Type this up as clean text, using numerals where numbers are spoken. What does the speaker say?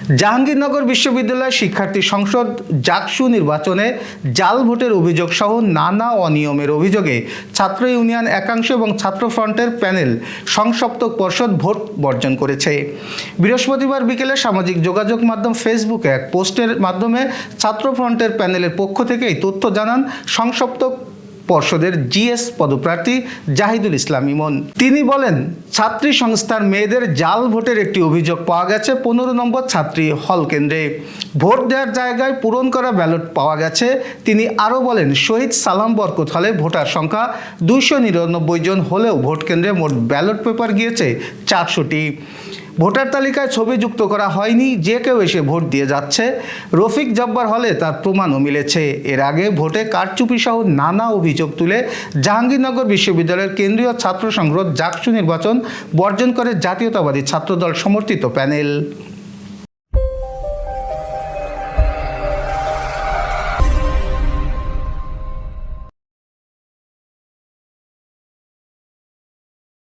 জাহাঙ্গীরনগর বিশ্ববিদ্যালয় শিক্ষার্থী সংসদ জাকসু নির্বাচনে জাল ভোটের অভিযোগ সহ নানা অনিয়মের অভিযোগে ছাত্র ইউনিয়ন একাংশ এবং ছাত্র ফ্রন্টের প্যানেল সংসপ্তক পর্ষদ ভোট বর্জন করেছে। বৃহস্পতিবার বিকেলে সামাজিক যোগাযোগ মাধ্যম ফেসবুকে এক পোস্টের মাধ্যমে ছাত্র ফ্রন্টের প্যানেলের পক্ষ থেকে এই তথ্য জানান সংসপ্তক পর্ষদের জিএস পদপ্রার্থী জাহিদুল ইসলাম ইমন। তিনি বলেন, ছাত্রী সংস্থার মেয়েদের জাল ভোটের একটি অভিযোগ পাওয়া গেছে 15 নম্বর ছাত্রী হল কেন্দ্রে। ভোট দেওয়ার জায়গায় পূরণ করা ব্যালট পাওয়া গেছে। তিনি আরও বলেন, শহীদ সালাম বরকত হলে ভোটার সংখ্যা 299 জন হলেও ভোট কেন্দ্রে মোট ব্যালট পেপার গিয়েছে 400টি। ভোটার তালিকায় ছবি যুক্ত করা হয়নি, যে কেউ এসে ভোট দিয়ে যাচ্ছে। রফিক জব্বার হলে তার প্রমাণও মিলেছে। এর আগে ভোটে কারচুপি সহ নানা অভিযোগ তুলে জাহাঙ্গীরনগর বিশ্ববিদ্যালয়ের কেন্দ্রীয় ছাত্র সংসদ জাকসু নির্বাচন বর্জন করে জাতীয়তাবাদী ছাত্রদল সমর্থিত প্যানেল।